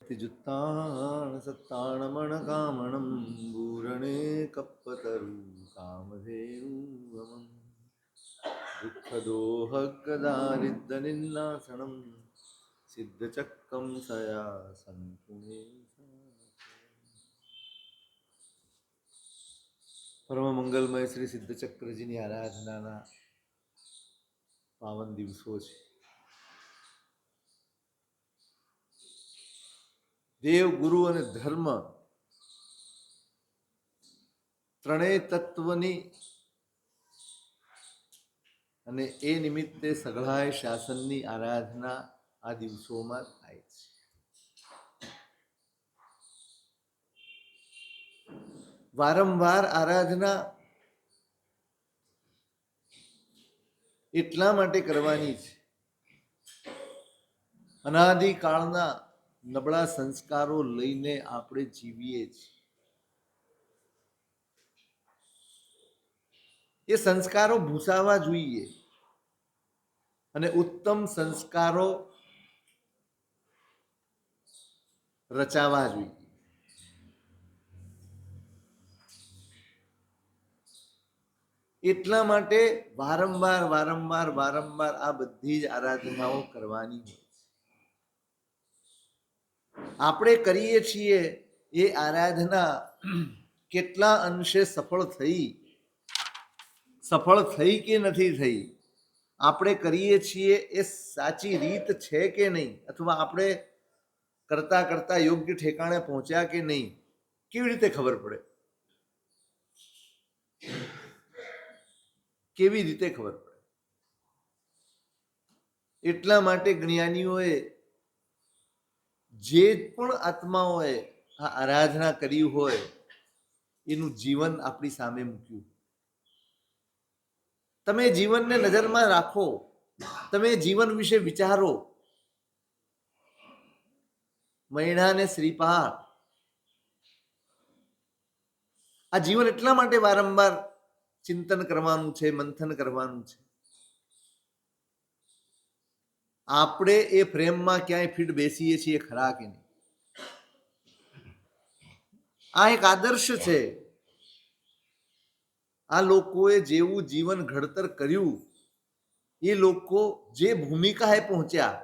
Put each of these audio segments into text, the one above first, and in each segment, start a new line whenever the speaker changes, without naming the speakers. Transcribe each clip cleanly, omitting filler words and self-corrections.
शक्तिजुत्तान् सत्ताणमणकामणं पूरणे कप्पतरु कामधेनुगमम् दुःखदोहगदारिद्रनिन्नासनं सिद्धचक्रं सया सन्तुमे પરમ મંગલમય શ્રી સિદ્ધચક્રજીની આરાધનાના પાવન દિવસો છે. દેવ, ગુરુ અને ધર્મ ત્રણેય તત્વની અને એ નિમિત્તે સઘળાય શાસનની આરાધના આ દિવસોમાં થાય છે. વારંવાર આરાધના એટલા માટે કરવાની છે, અનાદિકાળના નબળા સંસ્કારો લઈને આપણે જીવીએ છીએ. એ સંસ્કારો ભૂસાવા જોઈએ અને ઉત્તમ સંસ્કારો રચાવા જોઈએ. એટલા માટે વારંવાર વારંવાર વારંવાર આ બધી જ આરાધનાઓ કરવાની હોય છે. આપણે કરીએ છીએ એ આરાધના કેટલા અંશે સફળ થઈ કે નથી થઈ, આપણે કરીએ છીએ એ સાચી રીત છે કે નહીં, અથવા આપણે કરતા કરતા યોગ્ય ઠેકાણે પહોંચ્યા કે નહીં, કેવી રીતે ખબર પડે? કેવી રીતે ખબર પડે? એટલા માટે જ્ઞાનીઓએ જે પણ આત્માઓએ આ આરાધના કરી હોય એનું જીવન આપણી સામે મૂક્યું. તમે જીવનને નજરમાં રાખો, તમે જીવન વિશે વિચારો. મૈણા ને શ્રીપાળ, આ જીવન એટલા માટે વારંવાર ચિંતન કરવાનું છે, મંથન કરવાનું છે. આપણે એ ફ્રેમમાં ક્યાંય ફીટ બેસીએ છીએ ખરા કે નહીં? આ એક આદર્શ છે. આ લોકોએ જેવું જીવન ઘડતર કર્યું, એ લોકો જે ભૂમિકાએ પહોંચ્યા,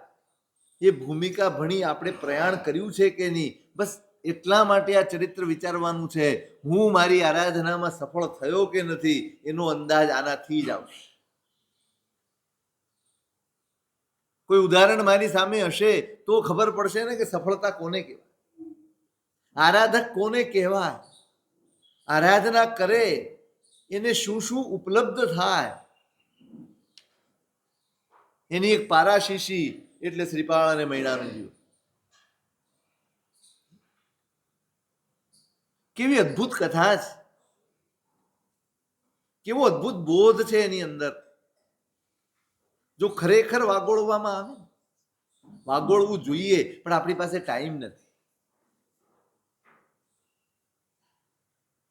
એ ભૂમિકા ભણી આપણે પ્રયાણ કર્યું છે કે નહીં, બસ એટલા માટે આ ચરિત્ર વિચારવાનું છે. હું મારી આરાધનામાં સફળ થયો કે નથી એનો અંદાજ આનાથી જ આવશે. કોઈ ઉદાહરણ મારી સામે હશે તો ખબર પડશે ને કે સફળતા કોને કહેવાય, આરાધક કોને કહેવાય, આરાધના કરે એને શું શું ઉપલબ્ધ થાય. એની એક પારાશીશી એટલે શ્રીપાળ અને મૈણાનું જીવન. કેવી અદ્ભુત કથા છે, કેવો અદ્ભુત બોધ છે એની અંદર. જો ખરેખર વાગોળવામાં આવે, વાગોળવું જોઈએ, પણ આપણી પાસે ટાઈમ નથી.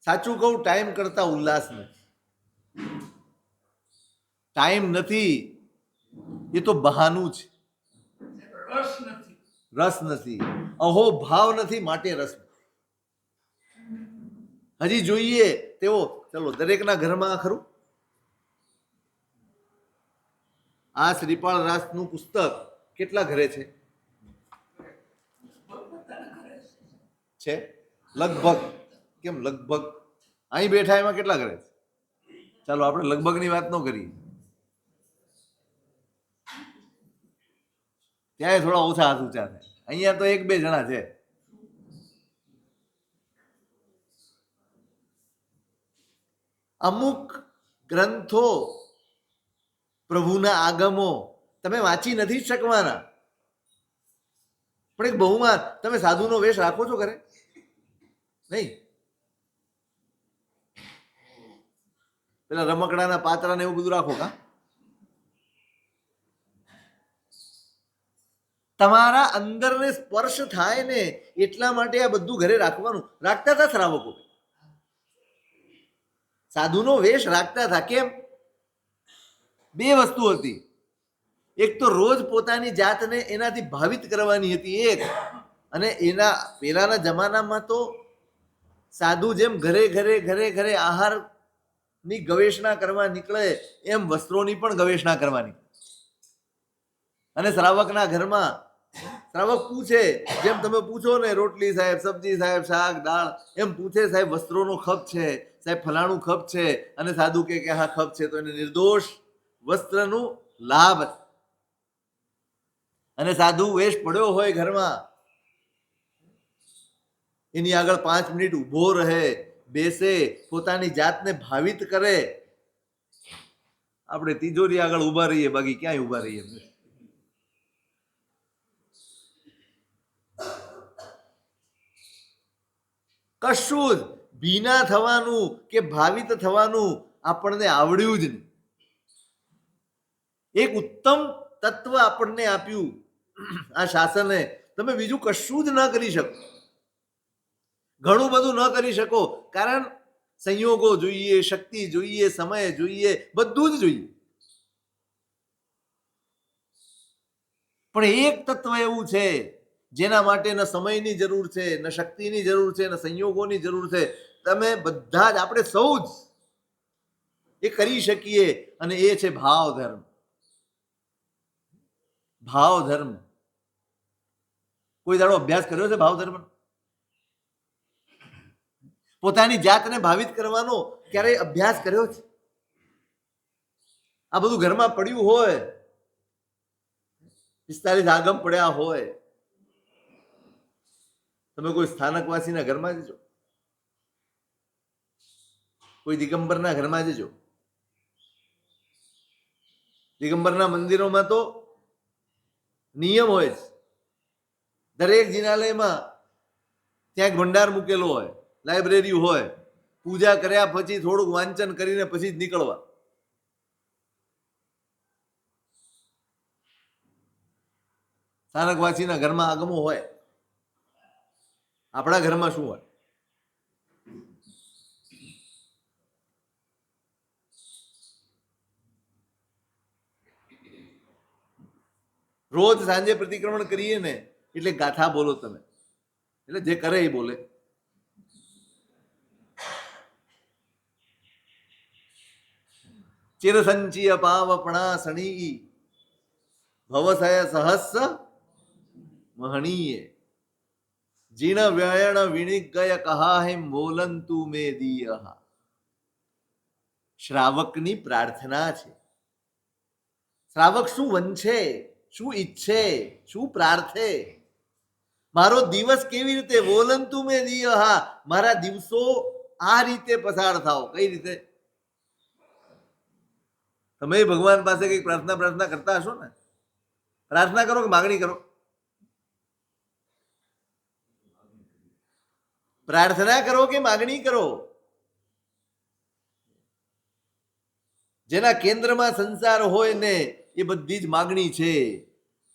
સાચું કહું, ટાઈમ કરતા ઉલ્લાસ નથી. ટાઈમ નથી એ તો બહાનું છે. રસ નથી, અહો ભાવ નથી, માટે રસ નથી. હજી જોઈએ તેવો, ચલો દરેકના ઘરમાં ખરું. આ શ્રીપાળ રાસનું પુસ્તક કેટલા ઘરે છે? લગભગ. કેમ લગભગ? અહીં બેઠા એમાં કેટલા ઘરે છે? ચાલો આપણે લગભગની વાત ન કરીએ, ત્યાં થોડા ઓછા હાથ ઊંચા થાય. અહીંયા તો 1-2 જણા છે. અમુક ગ્રંથો, પ્રભુના આગમો તમે વાંચી નથી શકવાના, પણ એક બહુમાન. તમે સાધુનો વેશ રાખો છો ઘરે? નહીં. પેલા રમકડાના પાત્રા ને એવું બધું રાખો કા? તમારા અંદરને સ્પર્શ થાય ને એટલા માટે આ બધું ઘરે રાખવાનું. રાખતા હતા શ્રાવકો, સાધુનો વેશ રાખતા હતા. કેમ? 2 વસ્તુ હતી. એક તો રોજ પોતાની જાતને એનાથી ભાવિત કરવાની હતી, એક. અને એના પેલાના જમાનામાં તો સાધુ જેમ ઘરે ઘરે ઘરે ઘરે આહારની ગવેષણા કરવા નીકળે એમ વસ્ત્રોની પણ ગવેષણા કરવા નીકળે. અને શ્રાવકના ઘરમાં શ્રાવક પૂછે, જેમ તમે પૂછો ને રોટલી સાહેબ, સબ્જી સાહેબ, શાક દાળ, એમ પૂછે સાહેબ વસ્ત્રોનો ખપ છે સાહેબ, ફલાણું ખપ છે, અને સાધુ કે હા ખપ છે, તો એને નિર્દોષ વસ્ત્રનું લાભ. અને સાધુ વેશ પડ્યો હોય ઘરમાં, એની આગળ 5 મિનિટ ઊભો રહે, બેસે, પોતાની જાતને ભાવિત કરે. આપણે તિજોરી આગળ ઊભા રહીએ, બાકી ક્યાંય ઊભા રહીએ. કશું જ ભીના થવાનું કે ભાવિત થવાનું આપણને આવડ્યું જ નહીં. એક ઉત્તમ તત્વ આપણને આપ્યું આ શાસને. તમે બીજું કશું જ ન કરી શકો, ઘણું બધું ન કરી શકો, કારણ સંયોગો જોઈએ, શક્તિ જોઈએ, સમય જોઈએ, બધું જ જોઈએ. પણ એક તત્વ એવું છે જેના માટે ન સમયની જરૂર છે, ન શક્તિની જરૂર છે, ન સંયોગોની જરૂર છે. તમે બધા જ, આપણે સૌ જ એ કરી શકીએ, અને એ છે ભાવ ધર્મ. ભાવ ધર્મ. કોઈ દાડો અભ્યાસ કર્યો છે ભાવ ધર્મ? પોતાની જાતને ભાવિત કરવાનો ક્યારેય અભ્યાસ કર્યો છે? આ બધું ઘરમાં પડ્યું હોય, 45 આગમ પડ્યા હોય, તમે કોઈ સ્થાનકવાસીના ઘરમાં જજો, કોઈ દિગંબરના ઘરમાં જજો. દિગંબરના મંદિરોમાં તો નિયમ હોય છે, દરેક જિનાલયમાં ત્યાં ભંડાર મૂકેલો હોય, લાઇબ્રેરી હોય, પૂજા કર્યા પછી થોડુંક વાંચન કરીને પછી જ નીકળવા. સ્થાનકવાસીના ઘરમાં આગમો હોય, આપણા ઘરમાં શું હોય? રોજ સાંજે પ્રતિક્રમણ કરીએ ને એટલે ગાથા બોલો તમે, એટલે જે કરે એ બોલે. ચિરસંચિય પાવપણા સણી ભવસય સહસ્સ મહણીય જીણ વ્યયણ વિણિગય કહાહિમ બોલંતુ મે દિય. શ્રાવકની પ્રાર્થના છે. શ્રાવક શું વંશે, શું ઈચ્છે, શું પ્રાર્થે? મારો દિવસ કેવી રીતે, બોલંતુ મે દિય, મારા દિવસો આ રીતે પસાર થાવ. કઈ રીતે? તમે ભગવાન પાસે કઈક પ્રાર્થના કરતા હશો ને? પ્રાર્થના કરો કે માગણી કરો? પ્રાર્થના કરો કે માગણી કરો? જેના કેન્દ્રમાં સંસાર હોય ને એ બધી જ માગણી છે,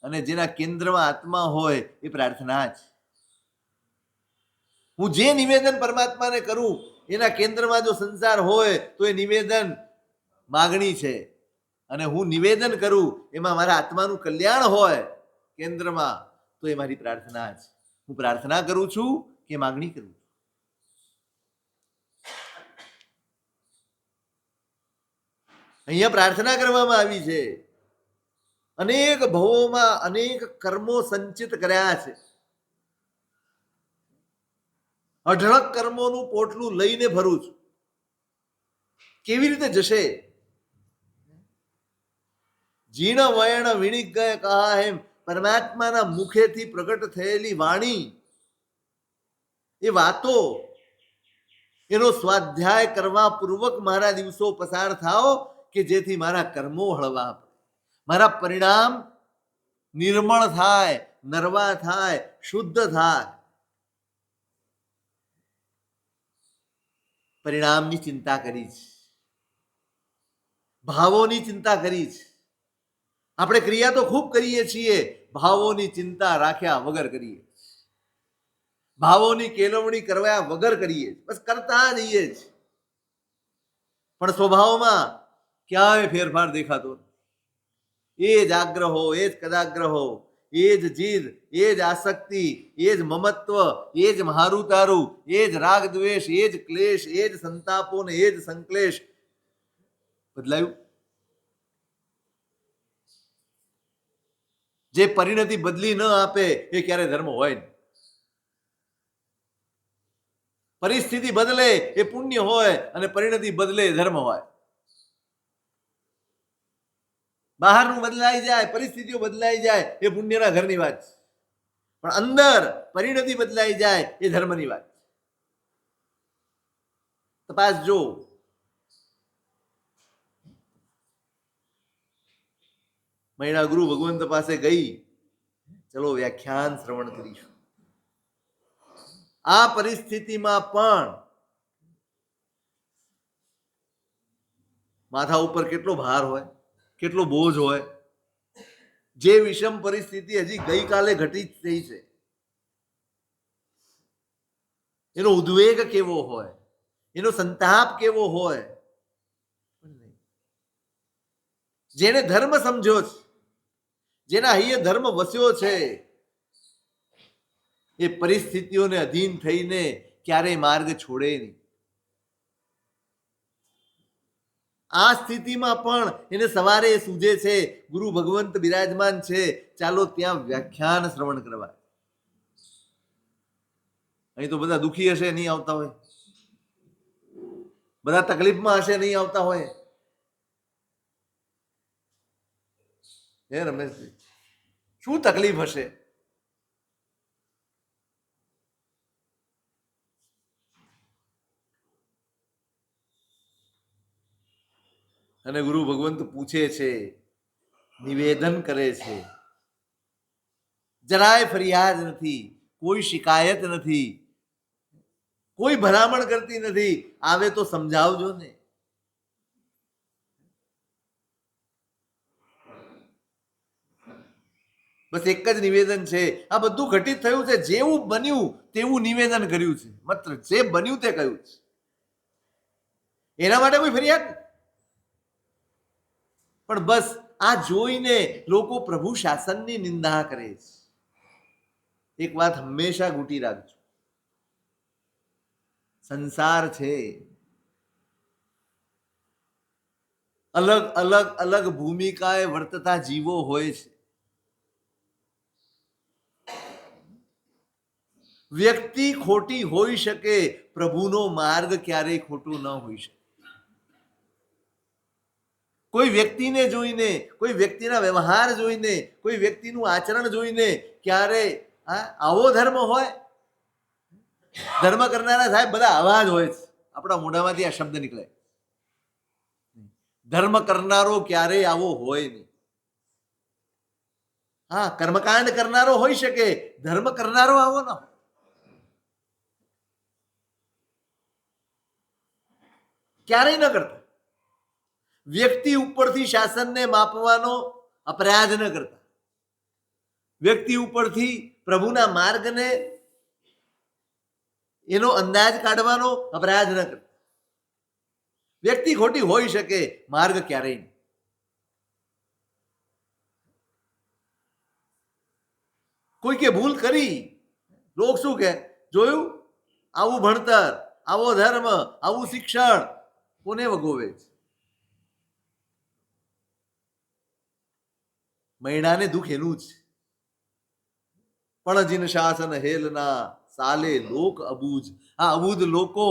અને જેના કેન્દ્રમાં આત્મા હોય એ પ્રાર્થના જ. હું જે નિવેદન પરમાત્માને કરું એના કેન્દ્રમાં જો સંસાર હોય તો એ નિવેદન માગણી છે, અને હું નિવેદન કરું એમાં મારા આત્માનું કલ્યાણ હોય કેન્દ્રમાં, તો એ મારી પ્રાર્થના જ. હું પ્રાર્થના કરું છું કે માગણી કરું? અહીંયા પ્રાર્થના કરવામાં આવી છે. અનેક ભવોમાં અનેક કર્મો સંચિત કર્યા છે. અઢળક કર્મોનું પોટલું લઈને ભરું છું. કેવી રીતે જશે? જીણ વયણ વિણિગય કહાહેમ, પરમાત્માના મુખેથી પ્રગટ થયેલી વાણી, એ વાતો, એનો સ્વાધ્યાય કરવા પૂર્વક મારા દિવસો પસાર થાવ, કે જેથી મારા કર્મો હળવા, મારા પરિણામ નિર્મળ થાય, નરવા થાય, શુદ્ધ થાય. પરિણામની ચિંતા કરી છે, ભાવોની ચિંતા કરી છે. આપણે ક્રિયા તો ખૂબ કરીએ છીએ, ભાવોની ચિંતા રાખ્યા વગર કરીએ, ભાવોની કેળવણી કરવા વગર કરીએ, બસ કરતા જઈએ જ. પણ સ્વભાવમાં ક્યાંય ફેરફાર દેખાતો, એ જ આગ્રહો, એ જ કદાગ્રહો, એ જ જીદ, એ જ આસક્તિ, એ જ મમત્વ, એ જ મારું તારું, એ જ રાગ દ્વેષ, એ જ ક્લેશ, એ જ સંતાપો ને એ જ સંક્લેશ. બદલાયું? જે પરિણતિ બદલી ન આપે એ ક્યારે ધર્મ હોય નહીં. પરિસ્થિતિ બદલે એ પુણ્ય હોય અને પરિણતિ બદલે એ ધર્મ હોય. બહારનું બદલાઈ જાય, પરિસ્થિતિઓ બદલાઈ જાય એ પુણ્યના ઘરની વાત છે, પણ અંદર પરિણતિ બદલાઈ જાય એ ધર્મની વાત. તપાસ જો. મહિના ગુરુ ભગવંત પાસે ગઈ, ચલો વ્યાખ્યાન શ્રવણ કરીશું. આ પરિસ્થિતિમાં પણ માથા ઉપર કેટલો ભાર હોય, કેટલો બોજ હોય. જે વિષમ પરિસ્થિતિ હજી ગઈકાલે ઘટિત થઈ છે, એનો ઉદ્વેગ કેવો હોય, એનો સંતાપ કેવો હોય. જેને ધર્મ સમજ્યો છે, જેના હૈયે ધર્મ વસ્યો છે, એ પરિસ્થિતિઓને અધીન થઈને ક્યારેય માર્ગ છોડે નહીં. આ સ્થિતિમાં પણ એને સવારે સૂજે છે ગુરુ ભગવંત બિરાજમાન છે, ચાલો ત્યાં વ્યાખ્યાન શ્રવણ કરવા. અહીં તો બધા દુઃખી હશે, નહીં આવતા હોય. બધા તકલીફમાં હશે, નહીં આવતા હોય. હે રમેશભાઈ, શું તકલીફ હશે? અને ગુરુ ભગવંત પૂછે છે, નિવેદન કરે છે, જરાય ફરિયાદ નથી, કોઈ શિકાયત નથી, કોઈ ભલામણ કરતી નથી. આવે તો સમજાવજો ને. બસ એક જ નિવેદન છે. આ બધું ઘટિત થયું છે, જેવું બન્યું તેવું નિવેદન કર્યું છે, માત્ર જે બન્યું તે કહ્યું છે. એના માટે કોઈ ફરિયાદ નથી. પણ બસ આ જોઈને લોકો પ્રભુ શાસનની નિંદા કરે છે. એક વાત હંમેશા ગૂંટી રાખજો, સંસાર છે, અલગ અલગ અલગ ભૂમિકાએ વર્તતા જીવો હોય છે. વ્યક્તિ ખોટી હોઈ શકે, પ્રભુનો માર્ગ ક્યારેય ખોટો ન હોઈ શકે. કોઈ વ્યક્તિને જોઈને, કોઈ વ્યક્તિના વ્યવહાર જોઈને, કોઈ વ્યક્તિનું આચરણ જોઈને ક્યારે આવો ધર્મ હોય? ધર્મ કરનારા સાહેબ બધા આવા જ હોય છે. આપણા મોઢામાંથી આ શબ્દ નીકળે, ધર્મ કરનારો ક્યારેય આવો હોય નહીં. હા, કર્મકાંડ કરનારો હોઈ શકે, ધર્મ કરનારો આવો ન હોય. ક્યારેય ન કરતા. વ્યક્તિ ઉપરથી શાસનને માપવાનો અપરાધ ન કરતા, વ્યક્તિ ઉપરથી પ્રભુના માર્ગને એનો અંદાજ કાઢવાનો અપરાધ ન કરતા. વ્યક્તિ ખોટી હોઈ શકે, માર્ગ ક્યારેય નહીં. કોઈ કે ભૂલ કરી, લોક શું કે, જોયું આવું ભણતર, આવો ધર્મ, આવું શિક્ષણ કોને વગોવે છે? મહિનાને દુઃખ એનું જ. પણ જીન શાસન હેલના સાલે લોક અબૂજ. આ અબૂધ લોકો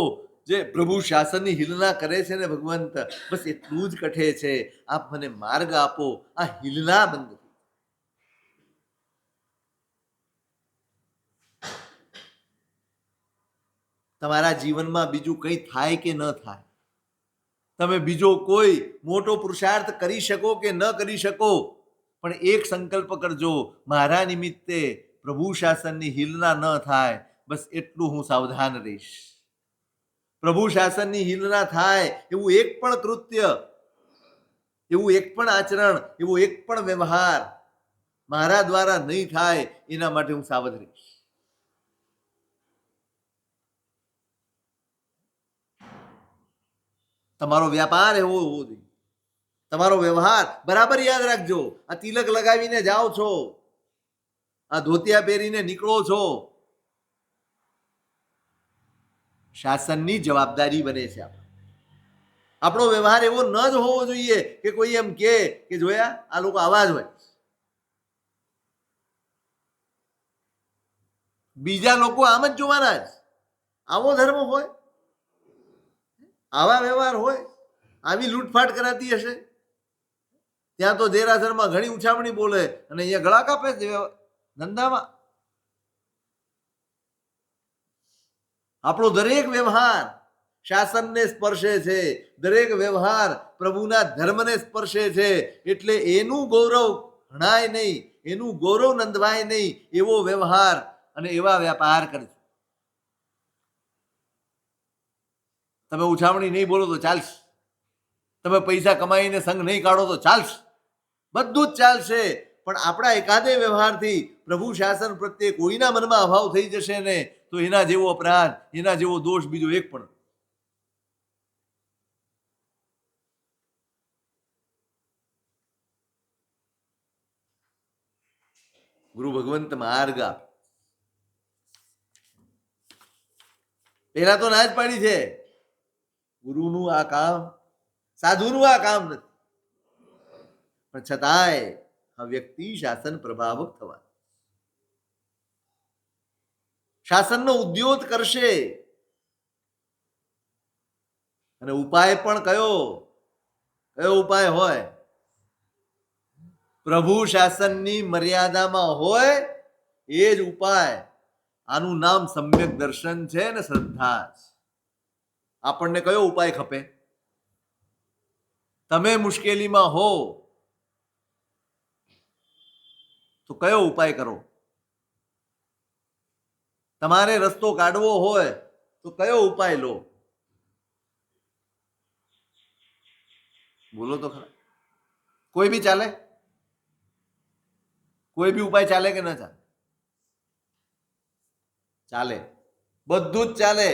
જે પ્રભુ શાસનની હિલના કરે છે ને ભગવંત, બસ એટલું જ કઠે છે, આપ મને માર્ગ આપો, આ હિલના બંધ. તમારા જીવનમાં બીજું કંઈ થાય કે ન થાય, તમે બીજો કોઈ મોટો પુરુષાર્થ કરી શકો કે ન કરી શકો, પણ એક સંકલ્પ કરજો, મારા નિમિત્તે પ્રભુ શાસનની હિલના ન થાય, બસ એટલું હું સાવધાન રહીશ. પ્રભુ શાસનની હિલના થાય એવું એક પણ કૃત્ય, એવું એક પણ આચરણ, એવો એક પણ વ્યવહાર મારા દ્વારા નહીં થાય, એના માટે હું સાવધ રહીશ. તમારો વ્યાપાર એવો હોવો જોઈએ, તમારો વ્યવહાર બરાબર યાદ રાખજો. આ તિલક લગાવીને જાઓ છો, આ ધોતિયા પહેરીને નીકળો છો, શાસનની જવાબદારી બને છે. આપણો વ્યવહાર એવો ન જ હોવો જોઈએ કે કોઈ એમ કે જોયા આ લોકો આવા જ હોય, બીજા લોકો આમ જ જોવાના જ. આવો ધર્મ હોય, આવા વ્યવહાર હોય, આવી લૂંટફાટ કરાતી હશે. ત્યાં તો દેરાસરમાં ઘણી ઉછામણી બોલે અને અહીંયા ગળા કાપે ધંધામાં. આપણો દરેક વ્યવહાર શાસનને સ્પર્શે છે, દરેક વ્યવહાર પ્રભુના ધર્મને સ્પર્શે છે. એટલે એનું ગૌરવ હણાય નહીં, એનું ગૌરવ નંદવાય નહીં એવો વ્યવહાર અને એવા વ્યાપાર કરજો. તમે ઉછામણી નહીં બોલો તો ચાલશે, તમે પૈસા કમાઈને સંઘ નહીં કાઢો તો ચાલશે, બધું જ ચાલશે. પણ આપણા એકાદે વ્યવહારથી પ્રભુ શાસન પ્રત્યે કોઈના મનમાં અભાવ થઈ જશે ને તો એના જેવો અપરાધ, એના જેવો દોષ બીજો એક પણ. ગુરુ ભગવંત માર્ગ પેલા તો ના જ પાડી છે, ગુરુનું આ કામ, સાધુનું આ કામ નથી. પણ છતાંય આ વ્યક્તિ શાસન પ્રભાવક થવા, શાસનનો ઉદ્યોત કરશે. અને ઉપાય પણ કયો ઉપાય હોય? પ્રભુ શાસનની મર્યાદામાં હોય એ જ ઉપાય. આનું નામ સમ્યક દર્શન છે ને શ્રદ્ધા છે. આપણને કયો ઉપાય ખપે? તમે મુશ્કેલીમાં હો તો કયો ઉપાય કરો? તમારે રસ્તો કાઢવો હોય તો કયો ઉપાય લો? બોલો તો ખરા. કોઈ બી ચાલે? કોઈ બી ઉપાય ચાલે કે ન ચાલે? ચાલે, બધું જ ચાલે.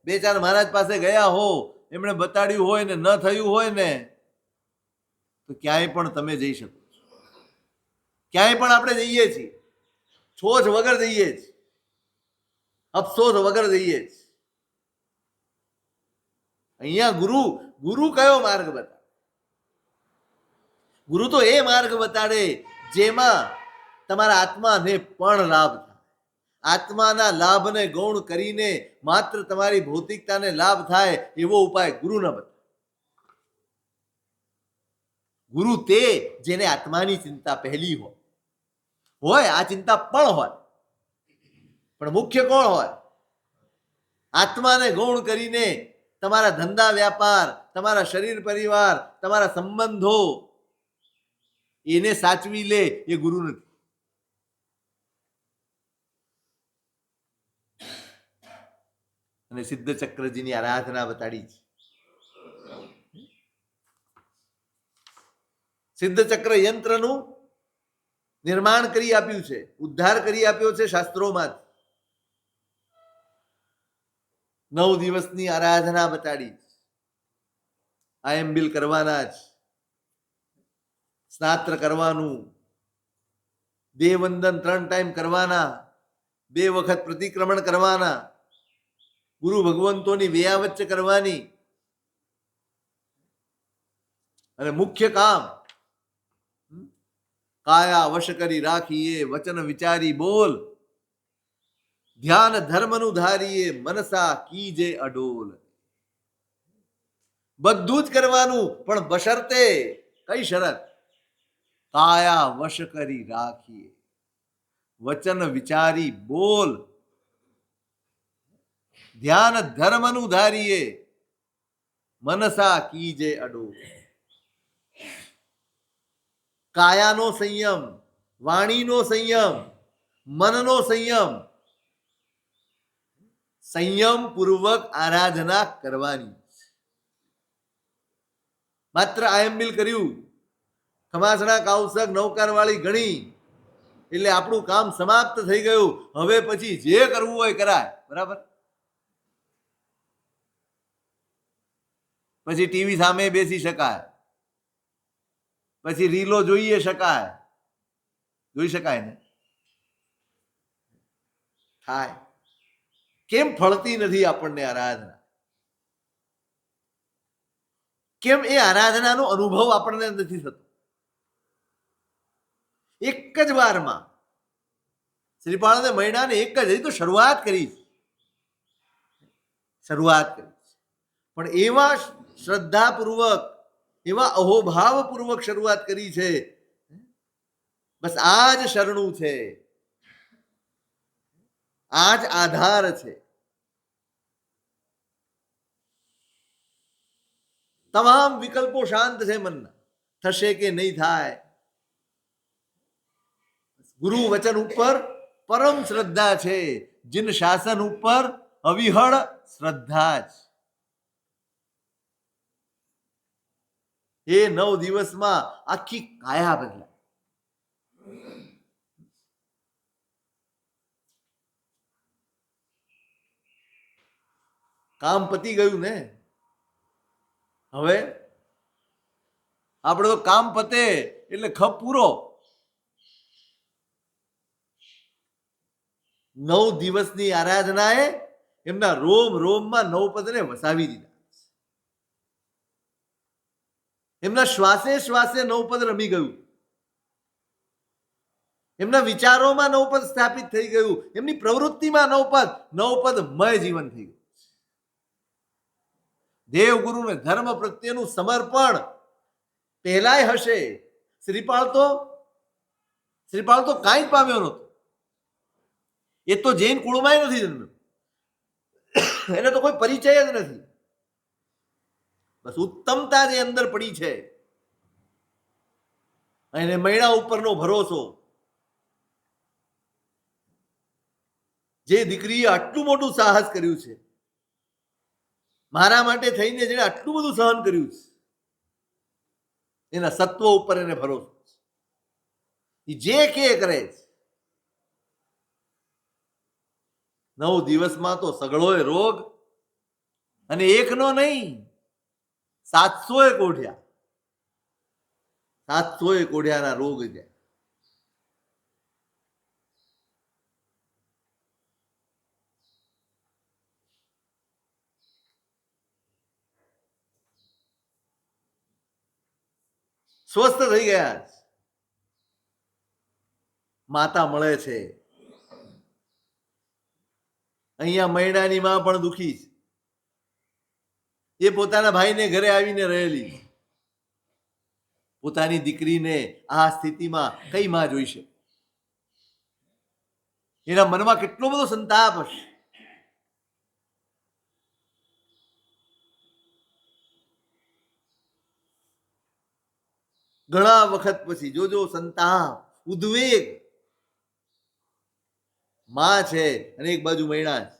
બે ચાર મહારાજ પાસે ગયા હો, એમણે બતાડ્યું હોય ને ન થયું હોય ને તો ક્યાંય પણ તમે જઈ શકો. ક્યાંય પણ આપણે જઈએ છીએ, છોછ વગર જઈએ છીએ, અફસોસ વગર જઈએ છીએ. અહીંયા ગુરુ કયો માર્ગ બતાડે? ગુરુ તો એ માર્ગ બતાડે જેમાં તમારા આત્માને પણ લાભ થાય. આત્માના લાભને ગૌણ કરીને માત્ર તમારી ભૌતિકતાને લાભ થાય એવો ઉપાય ગુરુ ન બતાવે. ગુરુ તે જેને આત્માની ચિંતા પહેલી હોય, આ ચિંતા પણ હોય, પણ મુખ્ય કોણ હોય? આત્માને ગૌણ કરીને તમારા ધંધા વ્યાપાર, તમારા શરીર પરિવાર, તમારા સંબંધો એને સાચવી લે એ ગુરુ નથી. અને સિદ્ધ ચક્રજીની આરાધના બતાડી છે. સિદ્ધ ચક્ર યંત્રનું નિર્માણ કરી આપ્યું છે, ઉદ્ધાર કરી આપ્યો છે શાસ્ત્રોમાં. 9 દિવસની આરાધના બતાડી. આયંબિલ કરવાના જ, સ્નાત્ર કરવાનું, દેવવંદન 3 ટાઈમ કરવાના, 2 વખત પ્રતિક્રમણ કરવાના, ગુરુ ભગવંતોની વેયાવચ્ચ કરવાની. અને મુખ્ય કામ કાયા વશ કરી રાખીએ, વચન વિચારી બોલ, ધ્યાન ધર્મનું ધારીએ, મનસા કીજે અડોલ. બધું જ કરવાનું, પણ બશરતે. કઈ શરત? કાયા વશ કરી રાખીએ, વચન વિચારી બોલ, ધ્યાન ધર્મનું ધારીએ, મનસા કીજે અડોલ. કાયાનો સંયમ, વાણીનો સંયમ, મનનો સંયમ, સંયમ પૂર્વક આરાધના કરવાની. માત્ર આયંબિલ કર્યું, ખમાસણા કાઉસક નૌકાર વાળી ગણી એટલે આપણું કામ સમાપ્ત થઈ ગયું. હવે પછી જે કરવું હોય કરાય, બરાબર? પછી ટીવી સામે બેસી શકાય, પછી રીલો જોઈ શકાય ને. થાય. કેમ ફળતી નથી આપણને આરાધના? કેમ એ આરાધનાનો અનુભવ આપણને નથી થતો? એક જ વારમાં શ્રીપાળને મહિનાને એક જ, હજી તો શરૂઆત કરી, પણ એવા શ્રદ્ધાપૂર્વક, એવા અહોભાવપૂર્વક શરૂઆત કરી છે. બસ આ જ શરણું છે, આ જ આધાર છે. તમામ વિકલ્પો શાંત છે મનના. થશે કે નહીં થાય, ગુરુ વચન ઉપર પરમ શ્રદ્ધા છે. જીન શાસન ઉપર અવિહળ શ્રદ્ધા છે. એ 9 દિવસમાં આખી કાયા બદલાય. કામ પતી ગયું ને. હવે આપણે તો કામ પતે એટલે ખપ પૂરો. 9 દિવસની આરાધનાએ એમના રોમ રોમમાં નવપદને વસાવી દીધા. એમના શ્વાસે શ્વાસે નવપદ રમી ગયું. એમના વિચારોમાં નવપદ સ્થાપિત થઈ ગયું. એમની પ્રવૃત્તિમાં નવપદમય જીવન થઈ ગયું. દેવગુરુને ધર્મ પ્રત્યેનું સમર્પણ પહેલાય હશે. શ્રીપાળ તો કાંઈ જ પામ્યો નહોતો. એ તો જૈન કુળમાં નથી જન્મ્યો, એને તો કોઈ પરિચય જ નથી. બસ ઉત્તમતા જે અંદર પડી છે, અને મૈણા ઉપરનો ભરોસો. જે દીકરીએ આટલું મોટું સાહસ કર્યું છે, મારા માટે થઈને જેને આટલું બધું સહન કર્યું છે, એના સત્વ ઉપર એને ભરોસો છે. જે કે કરે છે. 9 દિવસમાં તો સગળોય રોગ, અને એકનો નહીં, 700 કોઢિયા, 700 કોઢિયાના રોગ છે. સ્વસ્થ થઈ ગયા. માતા મળે છે. અહીંયા મૈણાની માં પણ દુખી છે. એ પોતાના ભાઈને ઘરે આવીને રહેલી. પોતાની દીકરીને આ સ્થિતિમાં કઈ માં જોઈ છે? એના મનમાં કેટલો બધો સંતાપ હશે. ઘણા વખત પછી જોજો સંતાપ, ઉદ્વેગ. માં છે અને એક બાજુ મૈણા છે.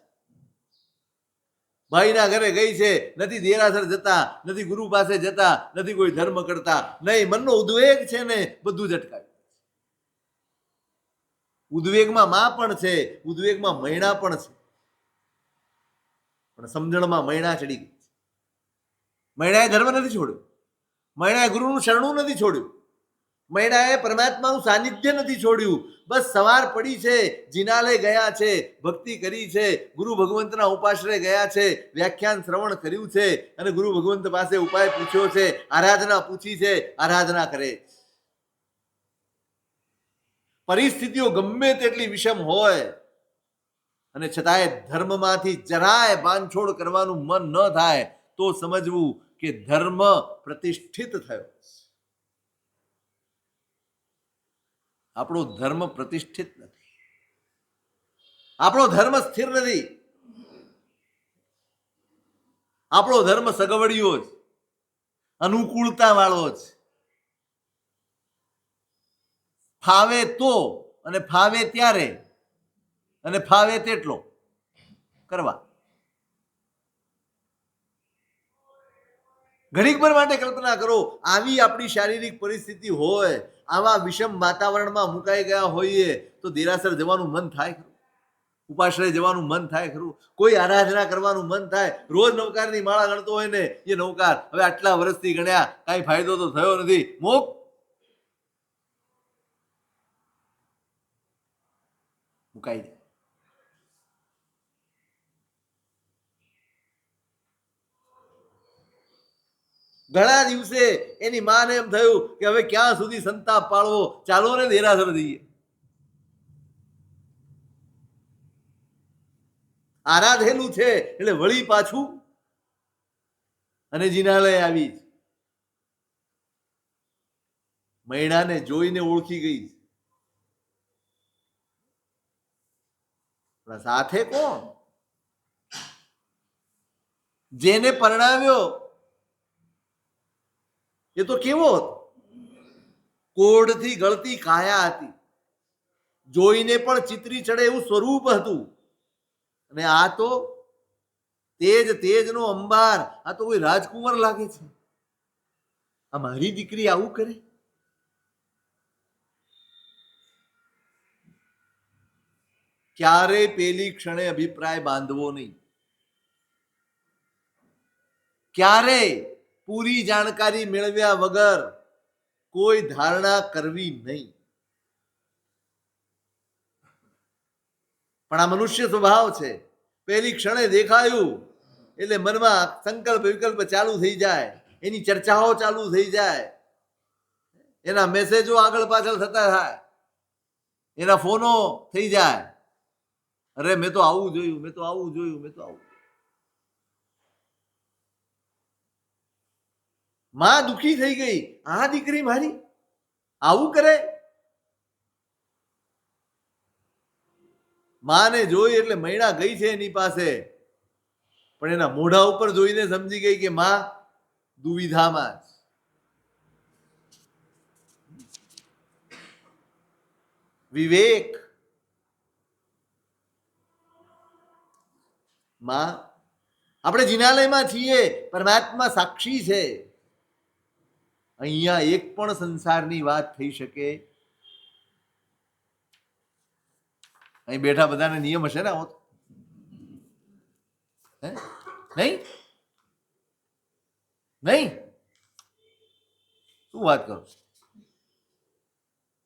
ભાઈના ઘરે ગઈ છે, નથી દેરાસર જતા, નથી ગુરુ પાસે જતા, નથી કોઈ ધર્મ કરતા. નહીં, મનનો ઉદ્વેગ છે ને બધું જ અટકાવ્યું. ઉદ્વેગમાં માં પણ છે, ઉદ્વેગમાં મૈણા પણ છે, પણ સમજણમાં મૈણા ચડી ગઈ. મૈણાએ ધર્મ નથી છોડ્યો, મૈણાએ ગુરુનું શરણું નથી છોડ્યું, મૈણાએ પરમાત્માનું સાનિધ્ય નથી છોડ્યું. બસ સવાર પડી છે, જિનાલય ગયા છે, ભક્તિ કરી છે, ગુરુ ભગવંતના ઉપાશ્રય ગયા છે, વ્યાખ્યાન શ્રવણ કર્યું છે, અને ગુરુ ભગવંત પાસે ઉપાય પૂછ્યો છે, આરાધના પૂછી છે, આરાધના કરે. પરિસ્થિતિઓ ગમે તેટલી વિષમ હોય, અને છતાંય ધર્મમાંથી જરાય બાંધછોડ કરવાનું મન ન થાય, તો સમજવું કે ધર્મ પ્રતિષ્ઠિત થયો. આપણો ધર્મ પ્રતિષ્ઠિત નથી, આપણો ધર્મ સ્થિર નથી, આપણો ધર્મ સગવડિયો છે, અનુકૂળતા વાળો છે. ફાવે તો, અને ફાવે ત્યારે, અને ફાવે તેટલો કરવા. ઘડીક ભર માટે કલ્પના કરો, આવી આપણી શારીરિક પરિસ્થિતિ હોય, આવા વિષમ વાતાવરણમાં મુકાઈ ગયા હોઈએ, તો દેરાસર જવાનું મન થાય ખરું? ઉપાશ્રય જવાનું મન થાય ખરું? કોઈ આરાધના કરવાનું મન થાય? રોજ નવકારની માળા ગણતો હોય ને, એ નવકાર હવે આટલા વર્ષથી ગણ્યા, કાંઈ ફાયદો તો થયો નથી, મોક મુકાઈ જાય. ઘણા દિવસે એની માને એમ થયું કે હવે ક્યાં સુધી સંતાપ પાળવો, ચાલો ને દેરાસર જઈએ. આરાધેલું છે એટલે વળી પાછું અને જિનાલય આવી. મૈણાને જોઈને ઓળખી ગઈ. સાથે કોણ? જેને પરણાવ્યો એ તો કેવો હતો? કોઢથી ગળતી કાયા હતી, જોઈને પણ ચિત્રી ચડે એવું સ્વરૂપ હતું. અને આ તો તેજનો અંબાર, આ તો કોઈ રાજકુંવર લાગે છે. આ મારી દીકરી આવું કરે? ક્યારે પેલી ક્ષણે અભિપ્રાય બાંધવો નહીં, ક્યારે પૂરી જાણકારી મેળવ્યા વગર કોઈ ધારણા કરવી નહીં. પણ આ મનુષ્ય સ્વભાવ છે. પેલી ક્ષણે દેખાયું એટલે મનમાં સંકલ્પ વિકલ્પ ચાલુ થઈ જાય, એની ચર્ચાઓ ચાલુ થઈ જાય, એના મેસેજો આગળ પાછળ થતા થાય, એના ફોનો થઈ જાય. અરે મેં તો આવું જોયું, મેં તો આવું જોયું, મેં તો આવું. માં દુખી થઈ ગઈ. આ દીકરી મારી આવું કરે? માને જોઈ એટલે મૈણા ગઈ છે એની પાસે, પણ એના મોઢા ઉપર જોઈને સમજી ગઈ કે માં દુવિધામાં. વિવેક. માં, આપણે જિનાલયમાં છીએ, પરમાત્મા સાક્ષી છે. અહીંયા એક પણ સંસારની વાત થઈ શકે? અહીં બેઠા બધાને નિયમ હશે ને આવો? નહીં નહીં, શું વાત કરો?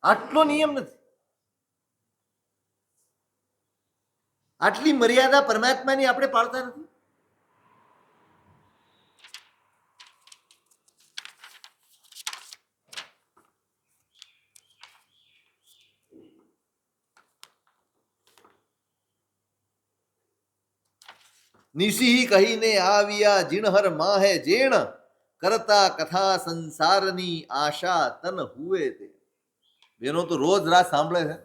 આટલો નિયમ નથી, આટલી મર્યાદા પરમાત્માની આપણે પાળતા નથી. નિશી કહીને આવ્યા જીણહર માહે જેણ, કરતા કથા સંસારની આશા તન હુએ તે. બેનો તો રોજ રાત સાંભળે છે.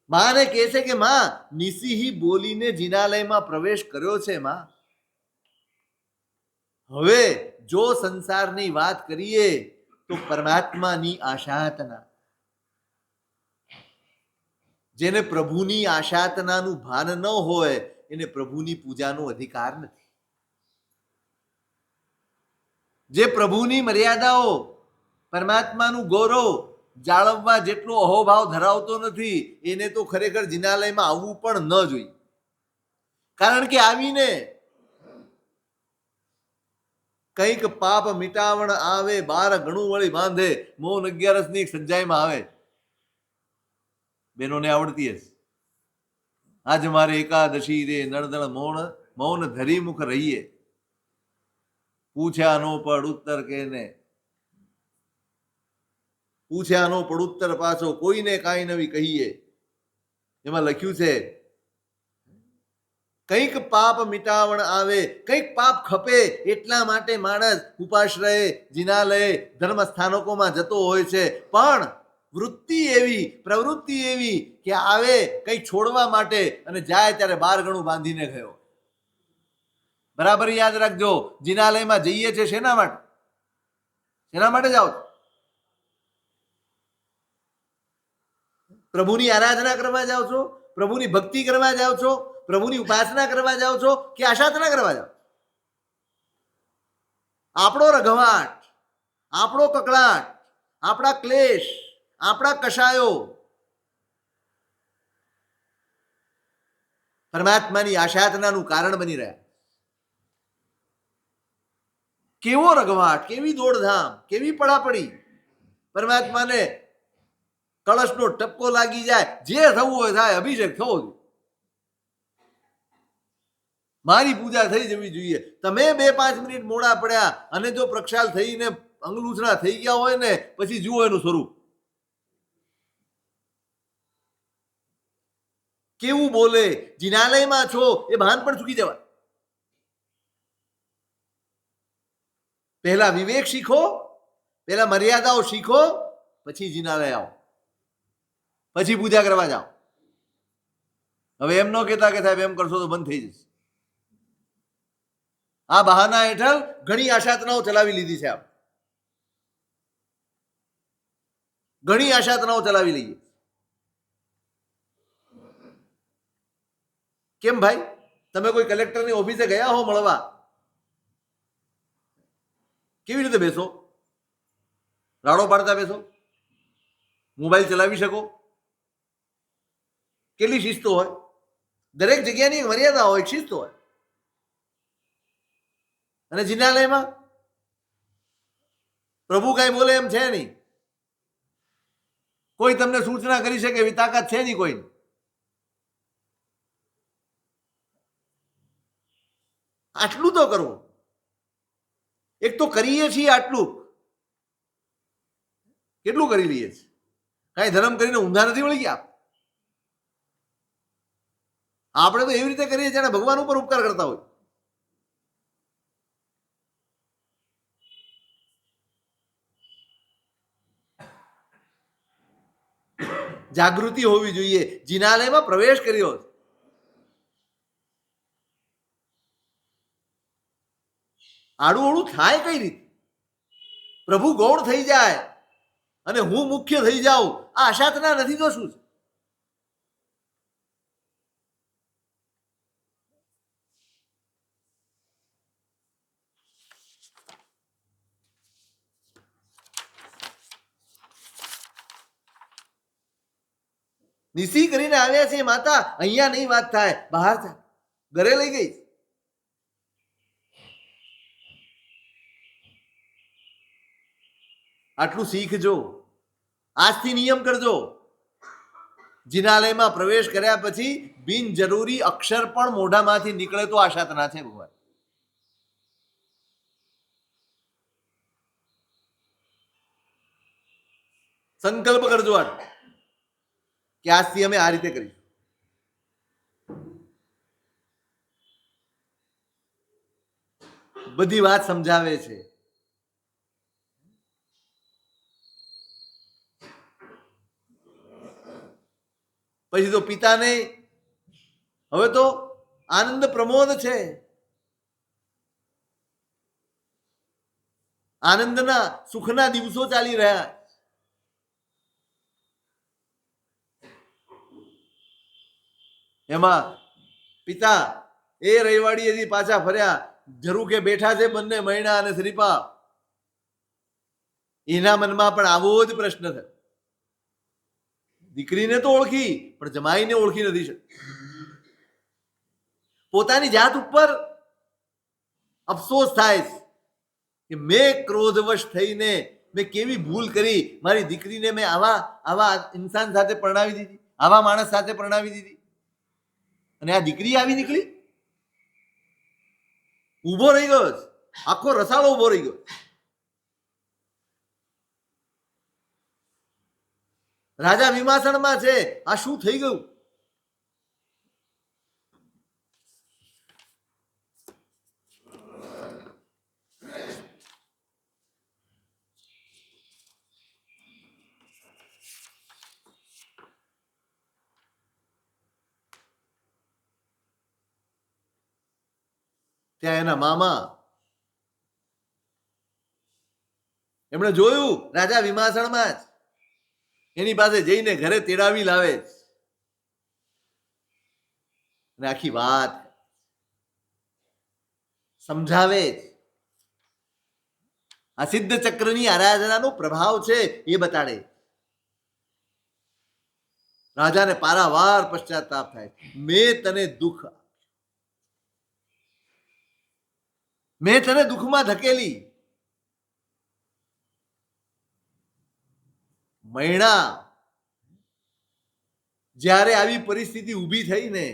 માને કહે છે કે માં, નિશી બોલીને જિનાલયમાં પ્રવેશ કર્યો છે. માં, હવે જો સંસારની વાત કરીએ તો પરમાત્માની આશાતના, જેને પ્રભુની આશાતનાનું ભાન ન હોય એને પ્રભુની પૂજાનો અધિકાર નથી. જે પ્રભુની મર્યાદાઓ, પરમાત્માનું ગૌરવ જાળવવા જેટલો અહોભાવ ધરાવતો નથી, એને તો ખરેખર જિનાલયમાં આવવું પણ ન જોઈએ. કારણ કે આવીને કંઈક પાપ મિટાવણ આવે, 12 ગણું વળી બાંધે, મૌન 11ની સજ્જાઈમાં આવે. બેનોને આવડતી હશે. આજ મારે એકાદશી રે નળદળ મૌન ધરી મુખ રહીએ, પૂછ્યા નો પડ ઉત્તર કેને, પૂછ્યા નો પડ ઉત્તર પાછો, કોઈને કાંઈ નવી કહીએ. એમાં લખ્યું છે કંઈક પાપ મિટાવણ આવે, કંઈક પાપ ખપે એટલા માટે માણસ ઉપાશ્રય, જિનાલય, ધર્મ સ્થાનકોમાં જતો હોય છે. પણ વૃત્તિ એવી, પ્રવૃત્તિ એવી કે આવે કંઈક છોડવા માટે અને જાય ત્યારે 12 ગણું બાંધીને ગયો. બરાબર યાદ રાખજો, જિનાલયમાં જઈએ છે શેના માટે? શેના માટે જાઓ? પ્રભુની આરાધના કરવા જાઓ છો? પ્રભુની ભક્તિ કરવા જાઓ છો? પ્રભુની ઉપાસના કરવા જાઓ છો કે આશાતના કરવા જાઓ? આપણો રઘવાટ, આપણો કકળાટ, આપણા ક્લેશ, આપણા કશાયો પરમાત્માની આશાતનાનું કારણ બની રહ્યા. કેવો રઘવાટ, કેવી દોડધામ, કેવી પડાપડી. પરમાત્માને કળશનો ટપકો લાગી જાય, જે થવું હોય થાય, અભિષેક થવો જોઈએ. મારી પૂજા થઈ જવી જોઈએ. તમે 2-5 મિનિટ મોડા પડ્યા અને જો પ્રક્ષાલ થઈને અંગલૂછણા થઈ ગયા હોય ને, પછી જુઓ એનું સ્વરૂપ કેવું બોલે. જિનાલયમાં છો એ ભાન પણ ચૂકી જવાય. પહેલા વિવેક શીખો, પહેલા મર્યાદાઓ શીખો, પછી જિનાલય આવો, પછી પૂજા કરવા જાઓ. હવે એમ ન કહેતા કે સાહેબ એમ કરશો તો બંધ થઈ જશે. આ બહાના હેઠળ ઘણી આશાતનાઓ ચલાવી લીધી છે. આપણે ઘણી આશાતનાઓ ચલાવી લઈએ. કેમ ભાઈ, તમે કોઈ કલેક્ટરની ઓફિસે ગયા હો મળવા, કેવી રીતે બેસો? રાડો પાડતા બેસો? મોબાઈલ ચલાવી શકો? કેટલી શિસ્ત હોય? દરેક જગ્યાની મર્યાદા હોય, શિસ્ત હોય. અને જિનાલયમાં પ્રભુ કઈ બોલે એમ છે નહીં. કોઈ તમને સૂચના કરી શકે એવી તાકાત છે નહીં કોઈ. આટલું તો કરવું. એક તો કરીએ છીએ આટલું, કેટલું કરી લઈએ છીએ? કઈ ધર્મ કરીને ઊંધા નથી વળી ગયા. આપણે તો એવી રીતે કરીએ જાણે ભગવાન ઉપર ઉપકાર કરતા હોય. જાગૃતિ હોવી જોઈએ. જિનાલયમાં પ્રવેશ કર્યો, આડું અડું થાય કઈ રીતે? પ્રભુ ગૌણ થઈ જાય અને હું મુખ્ય થઈ જાઉં, આ આશાતના નથી તો શું છે? નિસી કરીને આવ્યા છે માતા, અહીંયા નહીં વાત થાય, બહાર થાય. ઘરે લઈ ગઈ. આટલું શીખજો, આજથી નિયમ કરજો. જિનાલયમાં પ્રવેશ કર્યા પછી બિનજરૂરી અક્ષર પણ મોઢામાંથી નીકળે તો આશાતના છે ભગવાન. સંકલ્પ કરજો આ કે આજથી અમે આ રીતે કરીશું. બધી વાત સમજાવે છે. પછી તો પિતાને હવે તો આનંદ પ્રમોદ છે. આનંદના સુખના દિવસો ચાલી રહ્યા. એમાં પિતા એ રવિવાડીએથી પાછા ફર્યા, ઝરૂખે બેઠા છે બંને મૈણા અને શ્રીપા. એના મનમાં પણ આવો જ પ્રશ્ન થયો. દીકરીને તો ઓળખી પણ જમાઈને ઓળખી નથી શકતી. પોતાની જાત ઉપર અફસોસ થાય કે મેં ક્રોધવશ થઈને મેં કેવી ભૂલ કરી. મારી દીકરીને મેં આવા ઇન્સાન સાથે પરણાવી દીધી, આવા માણસ સાથે પરણાવી દીધી. અને આ દીકરી આવી નીકળી. ઉભો રહી ગયો, આખો રસાળો ઉભો રહી ગયો. રાજા વિમાસણમાં છે, આ શું થઈ ગયું? ત્યાં એના મામા એમણે જોયું રાજા વિમાસણમાં જ એની પાસે જઈને ઘરે તેડાવી લાવે અને આખી વાત સમજાવે. આ સિદ્ધ ચક્રની આરાધનાનો પ્રભાવ છે એ બતાડે. રાજાને પારાવાર પશ્ચાતાપ થાય, મેં તને દુઃખમાં ધકેલી. મૈણા જ્યારે આવી પરિસ્થિતિ ઊભી થઈ ને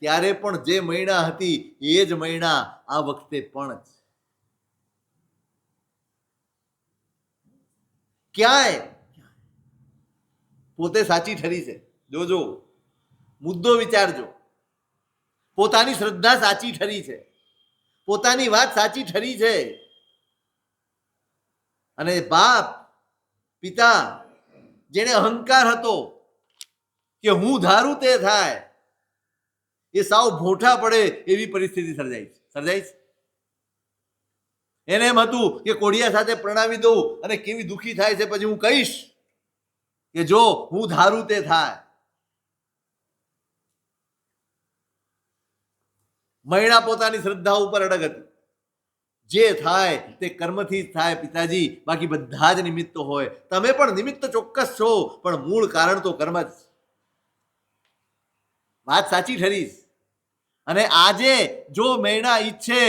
ત્યારે પણ જે મૈણા હતી એ જ મૈણા આ વખતે પણ ક્યાંય પોતે સાચી ઠરી છે. જોજો, મુદ્દો વિચારજો. પોતાની શ્રદ્ધા સાચી ઠરી છે, પોતાની વાત સાચી ઠરી છે. અને બાપ પિતા જેને અહંકાર હતો કે હું ધારું તે થાય, એ સાવ ભોઠા પડે એવી પરિસ્થિતિ સર્જાઈ છે. એને એમ હતું કે કોડિયા સાથે પ્રણાવી દઉં અને કેવી દુઃખી થાય છે પછી હું કહીશ કે જો હું ધારું તે થાય. મહિલા પોતાની શ્રદ્ધા ઉપર અડગ હતી. જે થાય તે કર્મથી જ થાય પિતાજી, બાકી બધા જ નિમિત્તો હોય. તમે પણ નિમિત્ત ચોક્કસ છો, પણ મૂળ કારણ તો કર્મ જ. વાત સાચી ઠરીશ. અને આજે જો મૈણા ઈચ્છે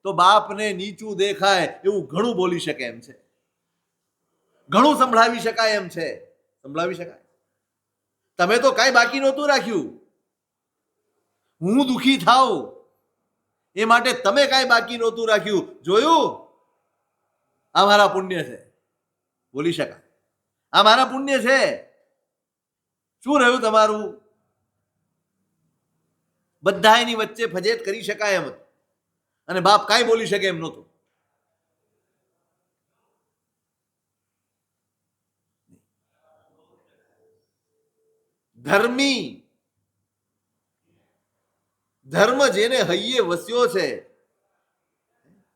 તો બાપને નીચું દેખાય એવું ઘણું બોલી શકે એમ છે, ઘણું સંભળાવી શકાય એમ છે. સંભળાવી શકાય. તમે તો કાંઈ બાકી નહોતું રાખ્યું. હું દુઃખી થાઉં એ માટે તમે કાંઈ બાકી નહોતું રાખ્યું. જોયું, આ મારા પુણ્ય છે, બોલી શકાય. આ મારા પુણ્ય છે. શું રહ્યું તમારું? બધા એની વચ્ચે ફજેત કરી શકાય એમ હતું, અને બાપ કાંઈ બોલી શકે એમ નહોતું. ધર્મી ધર્મ જેને હૈયે વસ્યો છે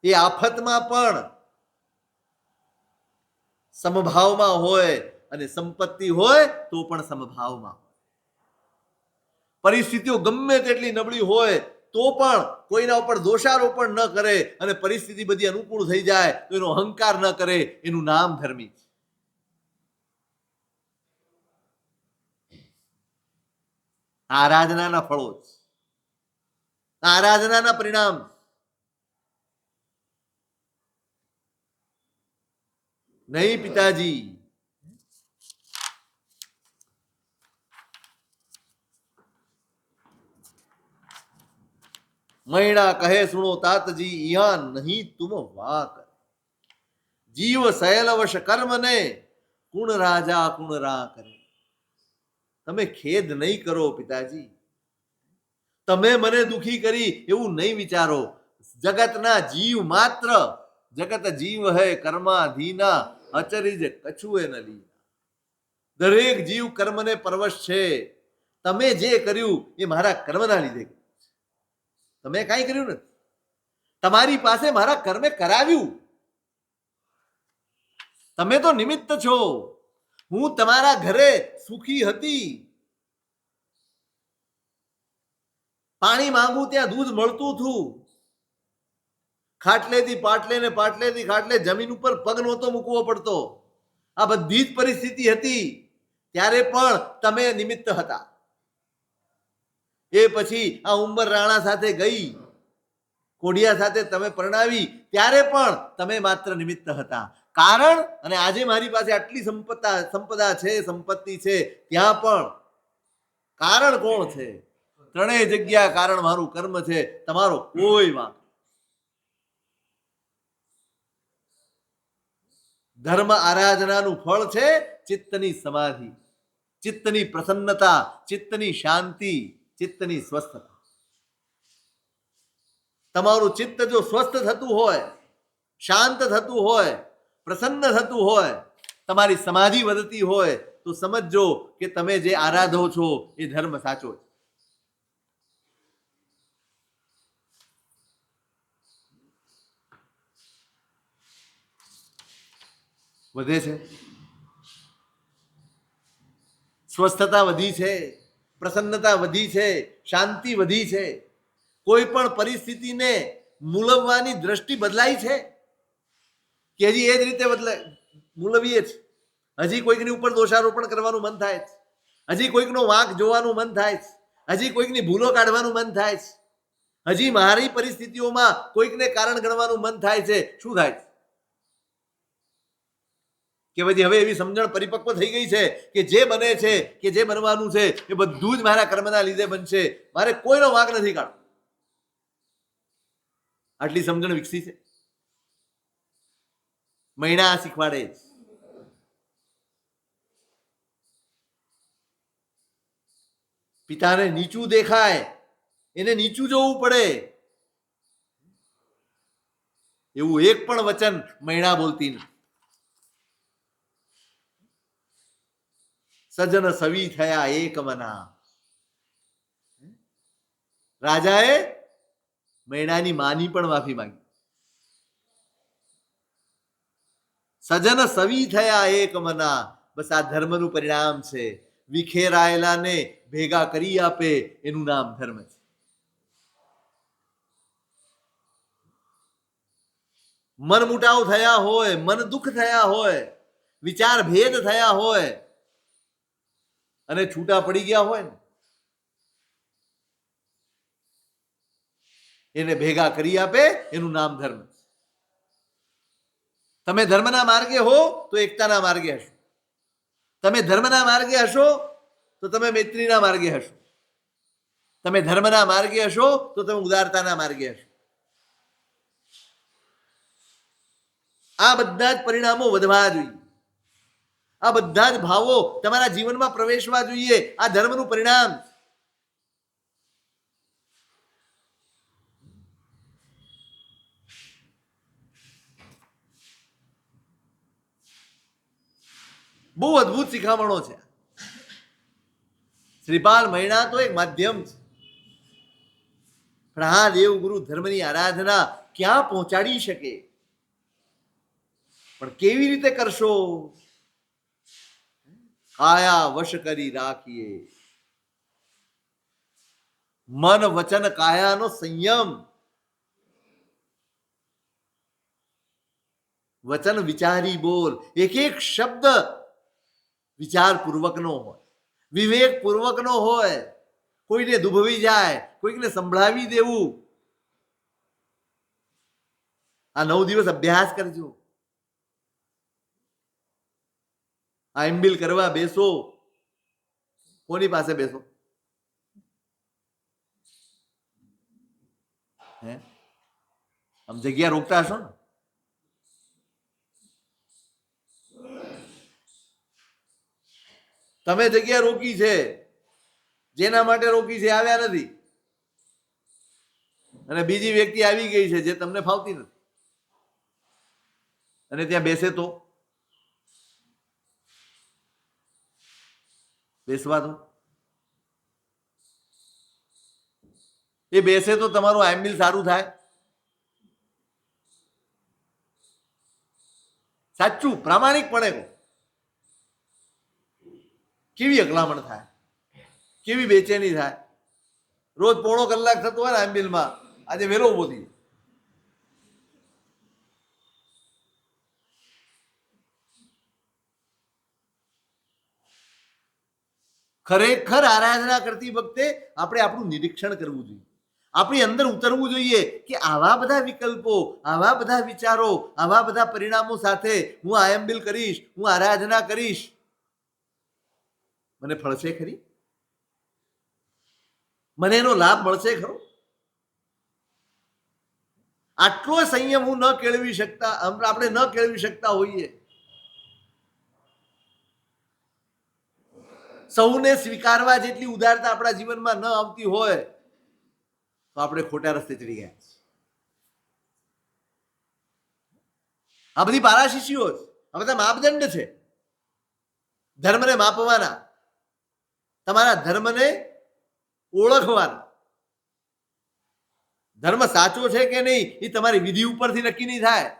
એ આફતમાં પણ સમભાવમાં હોય, અને સંપત્તિ હોય તો પણ સમભાવમાં. પરિસ્થિતિઓ ગમે તેટલી નબળી હોય તો પણ કોઈના ઉપર દોષારોપણ ન કરે, અને પરિસ્થિતિ બધી અનુકૂળ થઈ જાય તો એનો અહંકાર ન કરે. એનું નામ ધર્મી. આરાધનાના ફળો, આરાધનાના પરિણામ. નહીં પિતાજી, મૈણા કહે સુણો તાતજી, ઈયા નહીં તુમ વાત. જીવ સહેલવશ કર્મ ને કુણ રાજા કુણ રા કરે. તમે ખેદ નહીં કરો પિતાજી, તમે મને દુખી કરી એવું નહીં વિચારો. જગતના જીવ માત્ર, જગત જીવ હૈ કર્માધીના, અચરીજ કછુએ ન લી. દરેક જીવ કર્મને પરવશ છે. તમે જે કર્યું એ મારા કર્મના લીધે. તમે કાંઈ કર્યું નથી, તમારી પાસે મારા કર્મે કરાવ્યું. તમે તો નિમિત્ત છો. હું તમારા ઘરે સુખી હતી. પાણી માંગુ ત્યાં દૂધ મળતું હતું. ખાટલેથી પાટલે ને પાટલેથી ખાટલે જમીન ઉપર પગ નહોતો મૂકવો પડતો. આ બધી જ પરિસ્થિતિ હતી, ત્યારે પણ તમે નિમિત્ત હતા. એ પછી આ ઉંમર રાણા સાથે ગઈ, કોડિયા સાથે તમે પરણાવી, ત્યારે પણ તમે માત્ર નિમિત્ત હતા. કારણ, અને આજે મારી પાસે આટલી સંપદા છે, સંપત્તિ છે, ત્યાં પણ કારણ કોણ છે? ત્રણેય જગ્યા કારણ મારું કર્મ છે. તમારો કોઈ વાંક. ધર્મ આરાધનાનું ફળ છે ચિત્તની સમાધિ, ચિત્તની પ્રસન્નતા, ચિત્તની શાંતિ, ચિત્તની સ્વસ્થતા. તમારું ચિત્ત જો સ્વસ્થ થતું હોય, શાંત થતું હોય, પ્રસન્ન થતું હોય, તમારી સમાધિ વધતી હોય, તો સમજજો કે તમે જે આરાધો છો એ ધર્મ સાચો છે. વધે છે, સ્વસ્થતા વધી છે, પ્રસન્નતા વધી છે, શાંતિ વધી છે. કોઈ પણ પરિસ્થિતિને મૂલવવાની દ્રષ્ટિ બદલાઈ છે કે હજી એ જ રીતે મૂલવીએ છે? હજી કોઈકની ઉપર દોષારોપણ કરવાનું મન થાય છે, હજી કોઈકનો વાંક જોવાનું મન થાય છે, હજી કોઈકની ભૂલો કાઢવાનું મન થાય છે, હજી મારી પરિસ્થિતિઓમાં કોઈકને કારણ ગણવાનું મન થાય છે. શું થાય છે? કે પછી હવે એવી સમજણ પરિપક્વ થઈ ગઈ છે કે જે બને છે કે જે બનવાનું છે એ બધું જ મારા કર્મના લીધે બનશે, મારે કોઈનો વાંક નથી કાઢવો. આટલી સમજણ વિકસી છે. મહિના શીખવાડે છે. પિતાને નીચું દેખાય, એને નીચું જોવું પડે, એવું એક પણ વચન મહિના બોલતી નથી. સજન સવી થયા એક મના. રાજાએ મહિનાની માની પણ માફી માંગી. સજન સવી થયા એક મના. બસ આ ધર્મનું પરિણામ છે. વિખેરાયેલાને ભેગા કરી આપે એનું નામ ધર્મ છે. મન મુટાવ થયા હોય, મન દુઃખ થયા હોય, વિચાર ભેદ થયા હોય અને છૂટા પડી ગયા હોય ને એને ભેગા કરી આપે એનું નામ ધર્મ. તમે ધર્મના માર્ગે હો તો એકતાના માર્ગે હશો. તમે ધર્મના માર્ગે હશો તો તમે મૈત્રીના માર્ગે હશો. તમે ધર્મના માર્ગે હશો તો તમે ઉદારતાના માર્ગે હશો. આ બધા જ પરિણામો વધવા જોઈએ. આ બધા જ ભાવો તમારા જીવનમાં પ્રવેશવા જોઈએ. આ ધર્મનું પરિણામ. બહુ અદભુત શિખામણો છે. શ્રીપાલ મહિના તો એક માધ્યમ છે, પણ હા દેવગુરુ ધર્મની આરાધના ક્યાં પહોંચાડી શકે, પણ કેવી રીતે કરશો? કાયા વશ કરી રાખીએ. મન વચન કાયાનો સંયમ. વચન વિચારી બોલ. એક એક શબ્દ વિચારપૂર્વકનો હોય, વિવેકપૂર્વકનો હોય. કોઈને દુભવી જાય, કોઈકને સંભળાવી દેવું. આ 9 દિવસ અભ્યાસ કરજો. આ એમ્બિલ કરવા બેસો, કોની પાસે બેસો? હે આમ જગ્યા રોકતા હશો ને? તમે જગ્યા રોકી છે, જેના માટે રોકી છે આવ્યા નથી, અને બીજી વ્યક્તિ આવી ગઈ છે જે તમને ફાવતી નથી, અને ત્યાં બેસે તો બેસવા દો. એ બેસે તો તમારું આઈમ્બિલ સારું થાય. સાચું પ્રામાણિકપણે કહો. કેવી અકળામણ થાય, કેવી બેચેની થાય. રોજ પોણો કલાક થતો હોય ને આઈમ્બિલમાં, આજે વહેલો ઉભો થઈ. ખરેખર આરાધના કરતી વખતે આપણે આપણું નિરીક્ષણ કરવું જોઈએ. આપણી અંદર ઉતરવું જોઈએ કે આવા બધા વિકલ્પો, આવા બધા વિચારો, આવા બધા પરિણામો સાથે હું આયંબિલ કરીશ, હું આરાધના કરીશ, મને ફળશે ખરી? મને એનો લાભ મળશે ખરો? આટલો સંયમ હું ન કેળવી શકતા, આપણે ન કેળવી શકતા હોઈએ. સૌને સ્વીકારવા જેટલી ઉદારતા આપણા જીવનમાં ન આવતી હોય તો આપણે ખોટા રસ્તે ચડી ગયા. આ બધી પારાશીશીઓ છે, આ બધા માપદંડ છે ધર્મને માપવાના, તમારા ધર્મને ઓળખવાના. ધર્મ સાચો છે કે નહીં એ તમારી વિધિ ઉપરથી નક્કી નહીં થાય.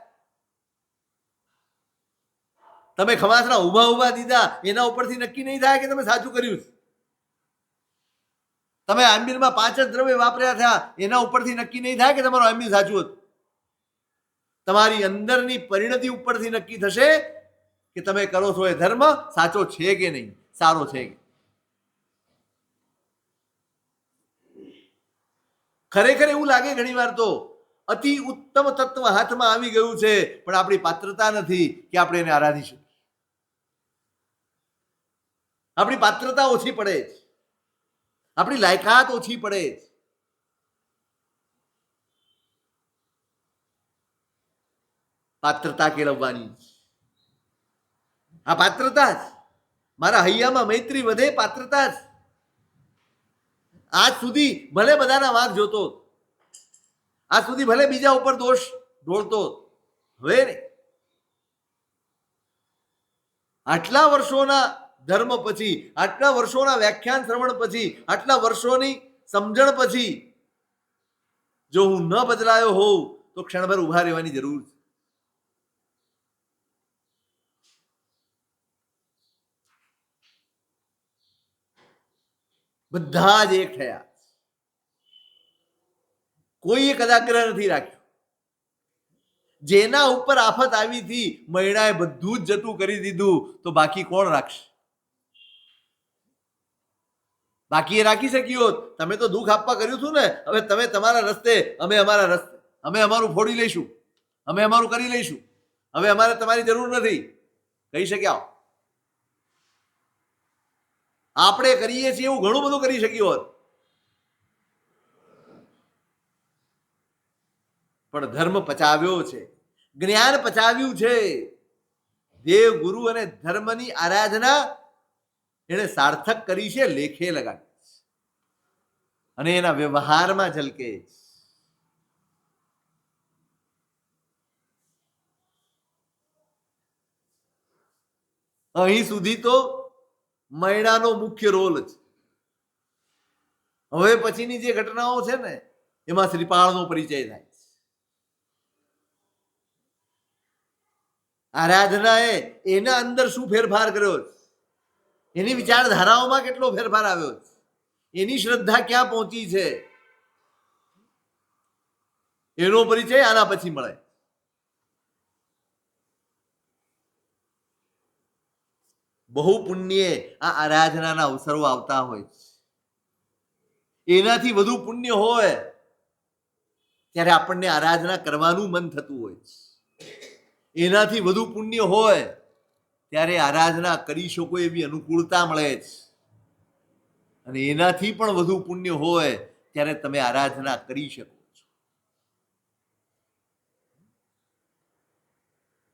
તમે ખમાસના ઉભા દીધા એના ઉપરથી નક્કી નહીં થાય કે તમે સાચું કર્યું. તમે આંબિલમાં 5 જ દ્રવ્ય વાપર્યા થયા એના ઉપરથી નક્કી નહીં થાય કે તમારું આંબિલ સાચું હતું. તમારી અંદરની પરિણતિ ઉપરથી નક્કી થશે કે તમે કરો છો એ ધર્મ સાચો છે કે નહીં, સારો છે કે. ખરેખર એવું લાગે ઘણી વાર તો અતિ ઉત્તમ તત્વ હાથમાં આવી ગયું છે, પણ આપણી પાત્રતા નથી કે આપણે એને આરાધીશું. આપણી પાત્રતા ઓછી પડે છે, આપણી લાયકાત ઓછી પડે છે. પાત્રતા કેળવવાની, આ પાત્રતા જ મારા હૈયામાં મૈત્રી વધે, પાત્રતા જ. આજ સુધી ભલે બધાના વાંક જોતો, આજ સુધી ભલે બીજા ઉપર દોષ ઢોળતો, હવે આટલા વર્ષોના ધર્મ પછી, આટલા વર્ષોના વ્યાખ્યાન શ્રવણ પછી, આટલા વર્ષોની સમજણ પછી જો હું ન બદલાયો હોઉં તો ક્ષણભર ઉભા રહેવાની જરૂર છે. બધા જ એક થયા, કોઈએ કદાગ્રહ નથી રાખ્યો. જેના ઉપર આફત આવી હતી મહિનાએ બધું જ જતું કરી દીધું, તો બાકી કોણ રાખશે? બાકી એ રાખી શક્યો હોત. તમે તો દુઃખ આપવા કર્યું હતું ને, હવે તમે તમારા રસ્તે, અમે અમારા રસ્તે, અમે અમારું ફોડી લઈશું, અમે અમારું કરી લઈશું, હવે અમારે તમારી જરૂર નથી, કહી શક્યા. આપણે કરીએ છીએ એવું ઘણું બધું કરી શક્યો હોત, પણ ધર્મ પચાવ્યો છે, જ્ઞાન પચાવ્યું છે. દેવ, ગુરુ અને ધર્મની આરાધના એને સાર્થક કરી છે, લેખે લગાડી અને એના વ્યવહારમાં ઝલકે. અહીં સુધી તો મહિલાનો મુખ્ય રોલ છે. હવે પછીની જે ઘટનાઓ છે ને, એમાં શ્રીપાળનો પરિચય થાય. આરાધનાએ એના અંદર શું ફેરફાર કર્યો, એની વિચારધારાઓમાં કેટલો ફેરફાર આવ્યો, એની શ્રદ્ધા ક્યાં પહોંચી છે, એનો પરિચય આના પછી મળે. બહુ પુણ્ય આ આરાધનાના અવસરો આવતા હોય, એનાથી વધુ પુણ્ય હોય ત્યારે આપણને આરાધના કરવાનું મન થતું હોય. એનાથી વધુ પુણ્ય હોય ત્યારે આરાધના કરી શકો એવી અનુકૂળતા મળે છે, અને એનાથી પણ વધુ પુણ્ય હોય ત્યારે તમે આરાધના કરી શકો છો.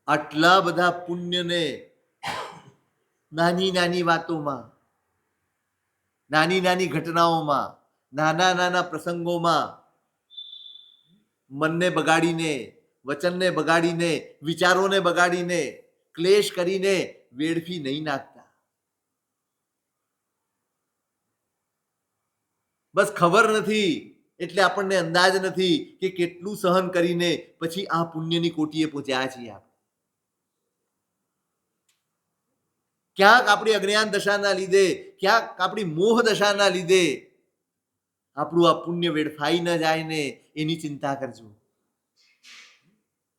આટલા બધા પુણ્યને નાની નાની વાતોમાં, નાની નાની ઘટનાઓમાં, નાના નાના પ્રસંગોમાં મનને બગાડીને, વચનને બગાડીને, વિચારોને બગાડીને, ક્લેશ કરીને વેડફી નહીં નાખતા. બસ ખબર નથી એટલે આપણને અંદાજ નથી કે કેટલું સહન કરીને પછી આ પુણ્યની કોટીએ પહોંચ્યા છીએ. આપણે ક્યાંક આપણી અજ્ઞાન દશાના લીધે, ક્યાંક આપણી મોહ દશાના લીધે આપણું આ પુણ્ય વેડફાઈ ન જાય ને એની ચિંતા કરજો.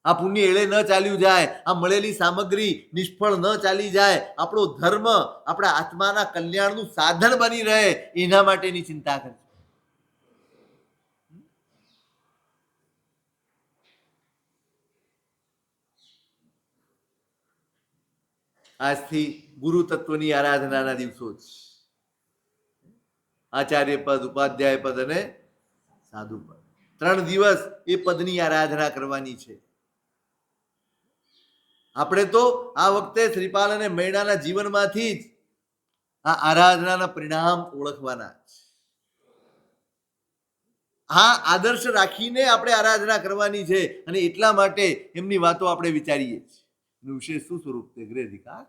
આ પુણ્ય એળે ન ચાલ્યું જાય, આ મળેલી સામગ્રી નિષ્ફળ ન ચાલી જાય, આપણો ધર્મ આપણા આત્માના કલ્યાણનું સાધન બની રહે એના માટેની ચિંતા કરજો. આજથી ગુરુ તત્વની આરાધનાના દિવસો જ. આચાર્ય પદ, ઉપાધ્યાય પદ અને સાધુ પદ, 3 દિવસ એ પદની આરાધના કરવાની છે. આપણે તો આ વખતે શ્રીપાલ અને મૈણાના જીવનમાંથી જ આ આરાધનાના પરિણામ ઓળખવાના છે. આ આદર્શ રાખીને આપણે આરાધના કરવાની છે, અને એટલા માટે એમની વાતો આપણે વિચારીએ છીએ. વિશેષ શું સ્વરૂપ છે ગ્રેધિકા